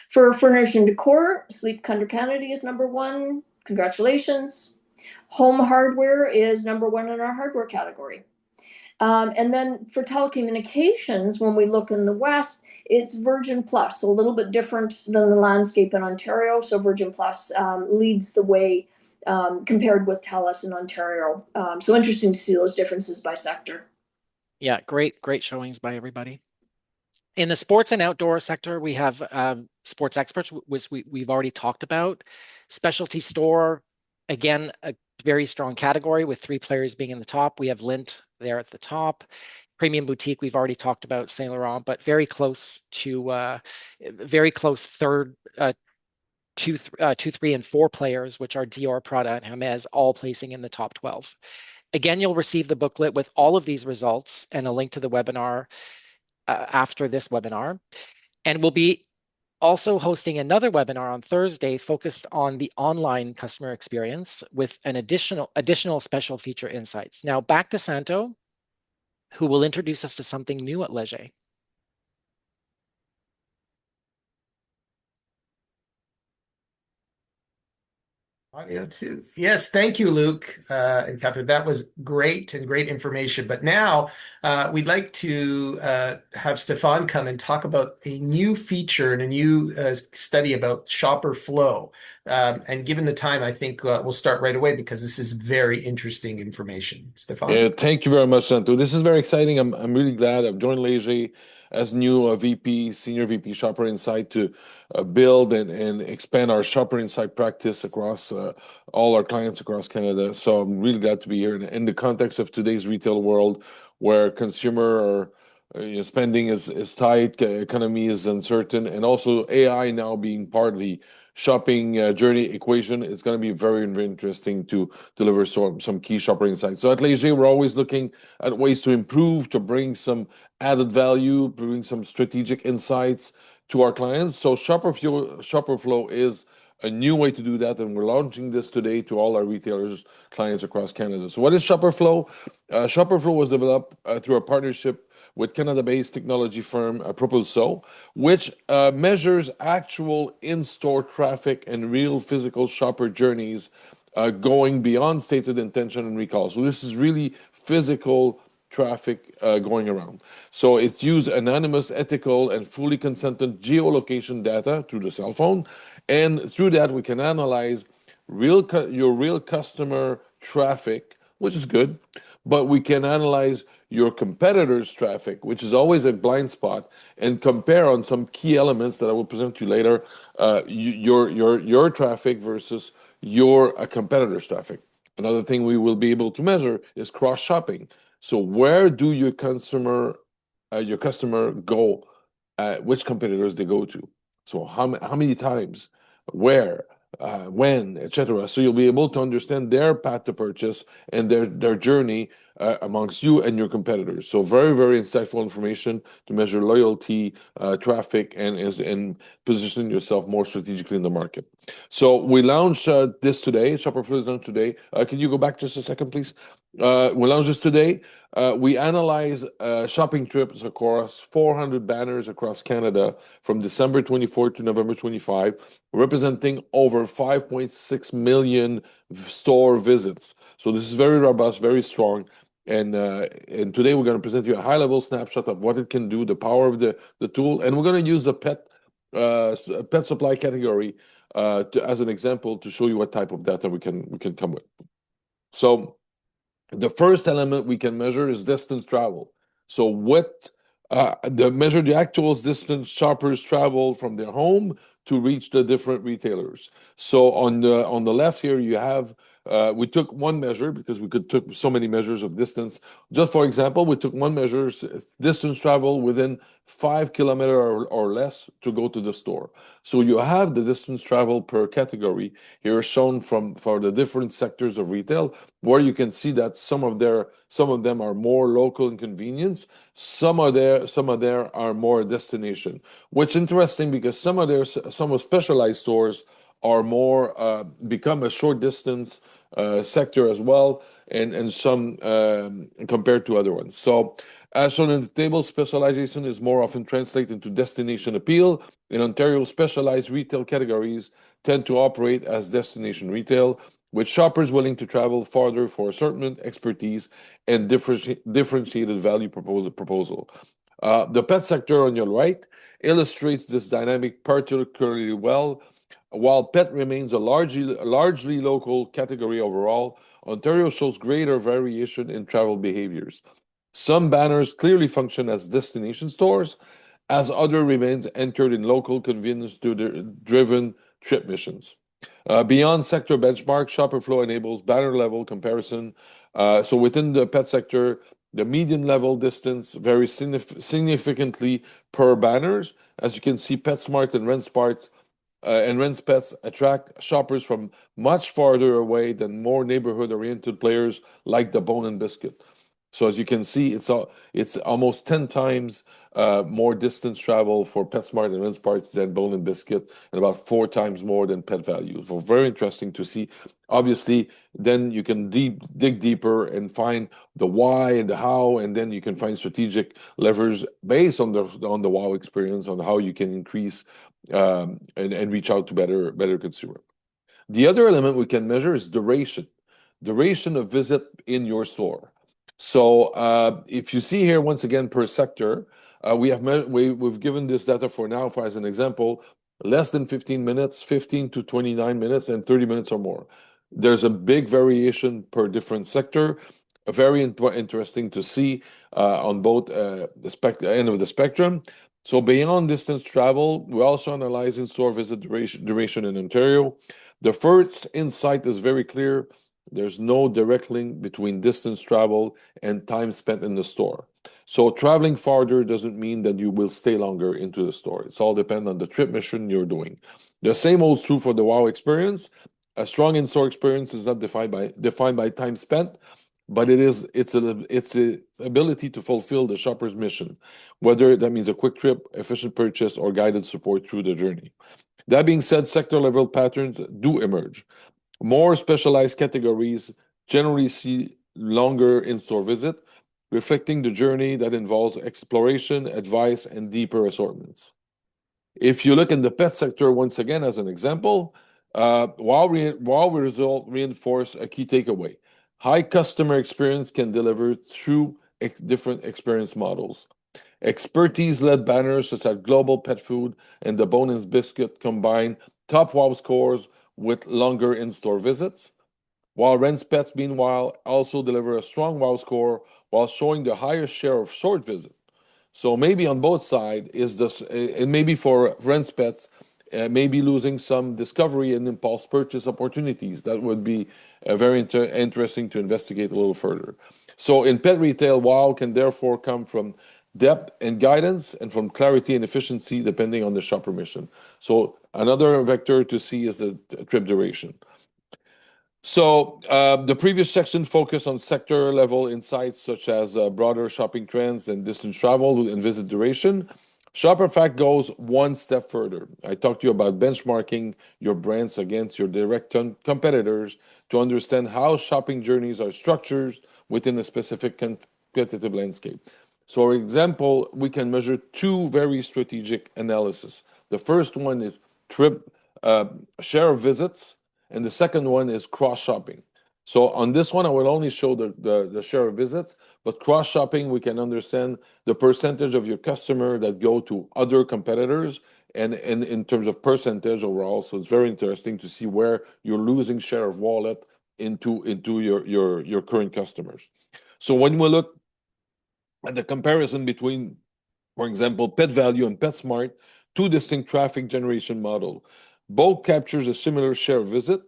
For furniture and decor, Sleep Country Kennedy is number 1. Congratulations. Home hardware is number 1 in our hardware category. And then for telecommunications, when we look in the West, it's Virgin Plus, so a little bit different than the landscape in Ontario. So Virgin Plus leads the way compared with TELUS in Ontario. So interesting to see those differences by sector. Yeah, great showings by everybody. In the sports and outdoor sector, we have Sports Experts, which we've already talked about. Specialty store, again, a very strong category with 3 players being in the top. We have Lindt there at the top. premium boutique, we've already talked about Saint Laurent, but very close third, two, 3, and 4 players, which are Dior, Prada, and Hermes, all placing in the top 12. Again, you'll receive the booklet with all of these results and a link to the webinar after this webinar. And we'll be also hosting another webinar on Thursday focused on the online customer experience with an additional special feature insights. Now back to Santo, who will introduce us to something new at Leger. Audio too. Yes, thank you, Luke and Catherine. That was great and great information. But now we'd like to have Stefan come and talk about a new feature and a new study about shopper flow. And given the time, I think we'll start right away because this is very interesting information. Stefan? Yeah, thank you very much, Santo. This is very exciting. I'm really glad I've joined Leger as new Senior VP Shopper Insight to build and expand our Shopper Insight practice across all our clients across Canada. So I'm really glad to be here in the context of today's retail world where consumer spending is tight, economy is uncertain, and also AI now being part of the shopping journey equation. It's going to be very, very interesting to deliver some key shopper insights. So at Leger, we're always looking at ways to improve, to bring some added value, bring some strategic insights to our clients. So shopper flow is a new way to do that, and we're launching this today to all our retailers, clients across Canada. So what is Shopper Flow? Shopper Flow was developed through a partnership with Canada-based technology firm Propulso, which measures actual in-store traffic and real physical shopper journeys going beyond stated intention and recall. So this is really physical traffic going around. So it's used anonymous, ethical, and fully consented geolocation data through the cell phone. And through that, we can analyze your real customer traffic, which is good, but we can analyze your competitors' traffic, which is always a blind spot, and compare on some key elements that I will present to you later, your traffic versus your competitor's traffic. Another thing we will be able to measure is cross-shopping. So where do your customer go? Which competitors they go to? So how many times, where, when, etc. So you'll be able to understand their path to purchase and their journey amongst you and your competitors. So very, very insightful information to measure loyalty, traffic, and position yourself more strategically in the market. So we launched this today. Shopper Flow is launched today. Can you go back just a second, please? We launched this today. We analyze shopping trips across 400 banners across Canada from December 24 to November 25, representing over 5.6 million store visits. So this is very robust, very strong. And today we're going to present you a high-level snapshot of what it can do, the power of the tool, and we're going to use the pet supply category as an example to show you what type of data we can come with. So the first element we can measure is distance travel. So what measure the actual distance shoppers travel from their home to reach the different retailers. So on the left here you have we took one measure because we could took so many measures of distance. Just for example, we took one measure, distance travel within 5 kilometers or less to go to the store. So you have the distance travel per category here shown for the different sectors of retail, where you can see that some of them are more local and convenience, some of them are more destination. Which is interesting because some of specialized stores are more become a short distance sector as well, and some compared to other ones. So as shown in the table, specialization is more often translated into destination appeal. In Ontario, specialized retail categories tend to operate as destination retail, with shoppers willing to travel farther for assortment, expertise, and differentiated value proposal. The pet sector on your right illustrates this dynamic particularly well. While pet remains a largely local category overall, Ontario shows greater variation in travel behaviors. Some banners clearly function as destination stores, as other remains entered in local convenience-driven trip missions. Beyond sector benchmark, Shopper Flow enables banner-level comparison. So within the pet sector, The median level distance varies significantly per banners. As you can see, PetSmart and Renspets attract shoppers from much farther away than more neighborhood-oriented players like the Bone and Biscuit. So as you can see, it's almost 10 times more distance travel for PetSmart and Renspets than Bone and Biscuit, and about 4 times more than Pet Value. So very interesting to see. Obviously, then you can dig deeper and find the why and the how, and then you can find strategic levers based on the wow experience on how you can increase and reach out to better consumer. The other element we can measure is duration of visit in your store. So if you see here, once again, per sector, we've given this data for now as an example, less than 15 minutes, 15 to 29 minutes, and 30 minutes or more. There's a big variation per different sector. Very interesting to see on both end of the spectrum. So beyond distance travel, we also analyze in-store visit duration in Ontario. The first insight is very clear. There's no direct link between distance travel and time spent in the store. So traveling farther doesn't mean that you will stay longer into the store. It's all depend on the trip mission you're doing. The same holds true for the wow experience. A strong in-store experience is not defined by time spent, but it's ability to fulfill the shopper's mission, whether that means a quick trip, efficient purchase, or guided support through the journey. That being said, sector level patterns do emerge. More specialized categories generally see longer in-store visit, reflecting the journey that involves exploration, advice, and deeper assortments. If you look in the pet sector, once again, as an example, wow result reinforce a key takeaway. High customer experience can deliver through different experience models. Expertise-led banners such as Global Pet Food and the Bone and Biscuit combine top wow scores with longer in-store visits, while Renspets, meanwhile, also deliver a strong wow score while showing the highest share of short visit. So maybe on both sides is this, and maybe for Renspets, maybe losing some discovery and impulse purchase opportunities. That would be very interesting to investigate a little further. So in pet retail, wow can therefore come from depth and guidance and from clarity and efficiency depending on the shopper mission. So another vector to see is the trip duration. So the previous section focused on sector level insights such as broader shopping trends and distance travel and visit duration. Shopper Fact goes one step further. I talked to you about benchmarking your brands against your direct competitors to understand how shopping journeys are structured within a specific competitive landscape. So, for example, we can measure two very strategic analysis. The first one is trip share of visits, and the second one is cross shopping. So on this one, I will only show the share of visits, but cross shopping, we can understand the percentage of your customer that go to other competitors and in terms of percentage overall. So it's very interesting to see where you're losing share of wallet into your current customers. So when we look at the comparison between, for example, Pet Value and PetSmart, two distinct traffic generation model, both captures a similar share of visit,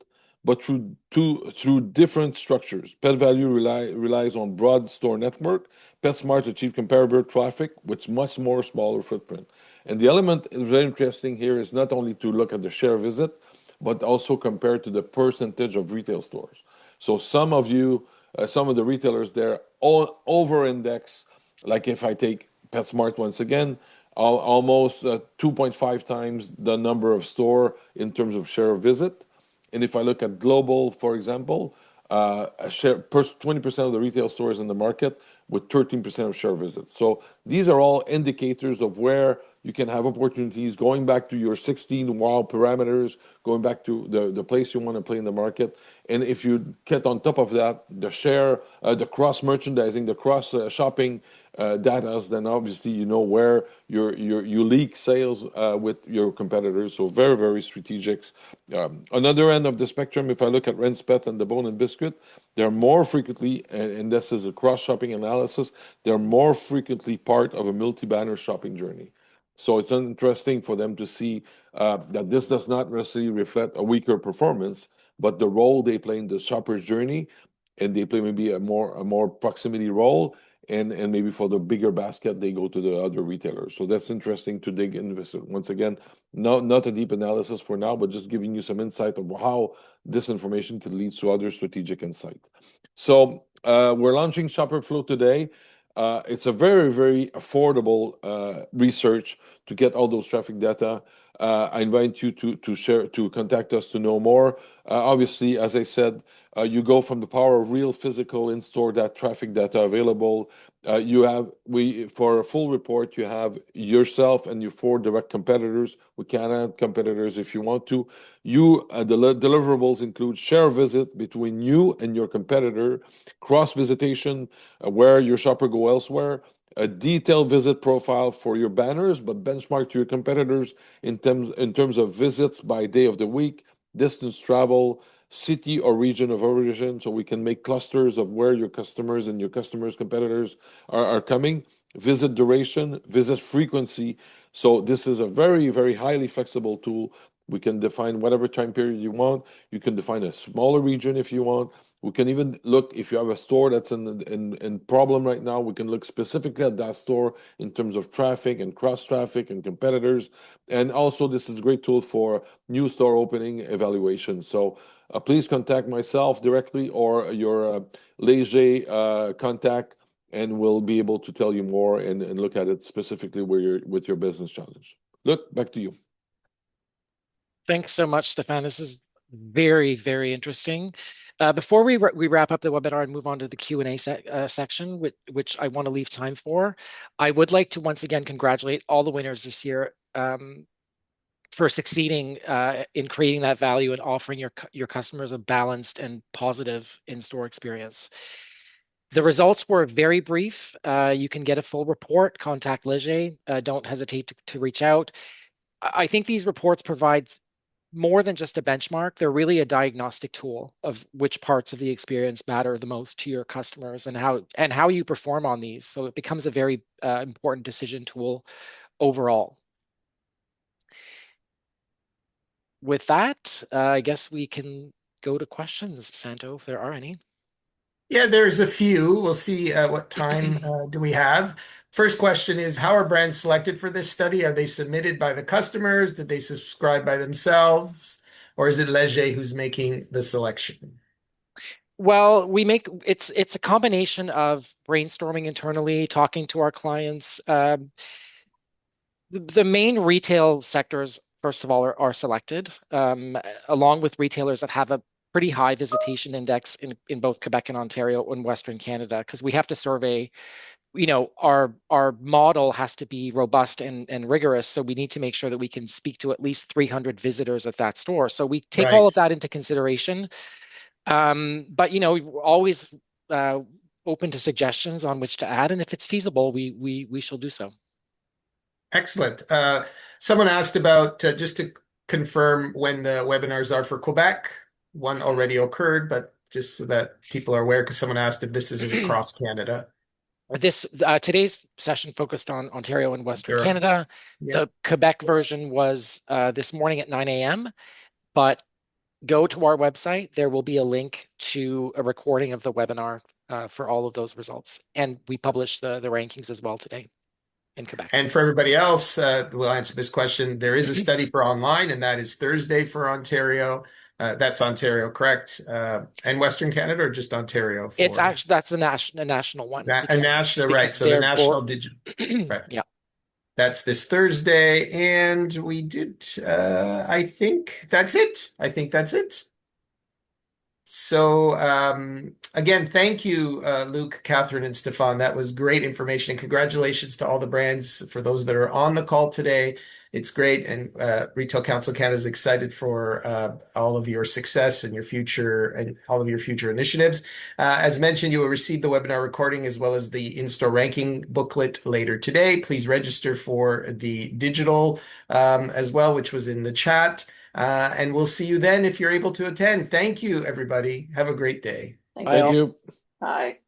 but through different structures. Pet Value relies on broad store network. PetSmart achieve comparable traffic with much more smaller footprint. And the element is very interesting here is not only to look at the share visit, but also compared to the percentage of retail stores. So some of the retailers there all over-index, like if I take PetSmart once again, almost 2.5 times the number of store in terms of share of visit. And if I look at Global, for example, 20% of the retail stores in the market with 13% of share visits. So these are all indicators of where you can have opportunities going back to your 16 wow parameters, going back to the place you want to play in the market. And if you get on top of that, the share, the cross merchandising, the cross shopping data, then obviously you know where you leak sales with your competitors. So very, very strategic. Another end of the spectrum, if I look at Renspets and the Bone and Biscuit, they're more frequently, and this is a cross shopping analysis, they're more frequently part of a multi-banner shopping journey. So it's interesting for them to see that this does not necessarily reflect a weaker performance, but the role they play in the shopper's journey, and they play maybe a more proximity role, and maybe for the bigger basket, they go to the other retailers. So that's interesting to dig into this. Once again, not a deep analysis for now, but just giving you some insight of how this information could lead to other strategic insight. So we're launching Shopper Flow today. It's a very, very affordable research to get all those traffic data. I invite you to contact us to know more. Obviously, as I said, you go from the power of real physical in-store that traffic data available. For a full report, you have yourself and your 4 direct competitors. We can add competitors if you want to. The deliverables include share visit between you and your competitor, cross visitation where your shopper go elsewhere, a detailed visit profile for your banners, but benchmark to your competitors in terms of visits by day of the week, distance travel, city or region of origin, so we can make clusters of where your customers and your customers' competitors are coming, visit duration, visit frequency. So this is a very, very highly flexible tool. We can define whatever time period you want. You can define a smaller region if you want. We can even look, if you have a store that's in problem right now, we can look specifically at that store in terms of traffic and cross traffic and competitors. And also, this is a great tool for new store opening evaluation. So please contact myself directly or your Léger contact, and we'll be able to tell you more and look at it specifically with your business challenge. Look, back to you. Thanks so much, Stéphane. This is very, very interesting. Before we wrap up the webinar and move on to the Q&A section, which I want to leave time for, I would like to once again congratulate all the winners this year for succeeding in creating that value and offering your customers a balanced and positive in-store experience. The results were very brief. You can get a full report, contact Léger. Don't hesitate to reach out. I think these reports provide more than just a benchmark. They're really a diagnostic tool of which parts of the experience matter the most to your customers and how you perform on these. So it becomes a very important decision tool overall. With that, I guess we can go to questions, Santo, if there are any. Yeah, there's a few. We'll see what time do we have. First question is, how are brands selected for this study? Are they submitted by the customers? Did they subscribe by themselves? Or is it Léger who's making the selection? Well, it's a combination of brainstorming internally, talking to our clients. The main retail sectors, first of all, are selected, along with retailers that have a pretty high visitation index in both Quebec and Ontario and Western Canada, because we have to survey, our model has to be robust and rigorous. So we need to make sure that we can speak to at least 300 visitors at that store. So we take all of that into consideration. But, always open to suggestions on which to add. And if it's feasible, we shall do so. Excellent. Someone asked about, just to confirm when the webinars are for Quebec. One already occurred, but just so that people are aware, because someone asked if this is across Canada. Today's session focused on Ontario and Western Canada. Yeah. The Quebec version was this morning at 9 a.m. But go to our website. There will be a link to a recording of the webinar for all of those results. And we publish the rankings as well today in Quebec. And for everybody else, we'll answer this question. There is a study for online, and that is Thursday for Ontario. That's Ontario, correct? And Western Canada, or just Ontario? It's actually, that's a national one. A national, right? So the national digital, right? Yeah. That's this Thursday, and we did. I think that's it. So again, thank you, Luc, Catherine, and Stéphane. That was great information, and congratulations to all the brands for those that are on the call today. It's great, and Retail Council Canada is excited for all of your success and your future and all of your future initiatives. As mentioned, you will receive the webinar recording as well as the in-store ranking booklet later today. Please register for the digital as well, which was in the chat. And we'll see you then if you're able to attend. Thank you, everybody. Have a great day. Thank you. Bye.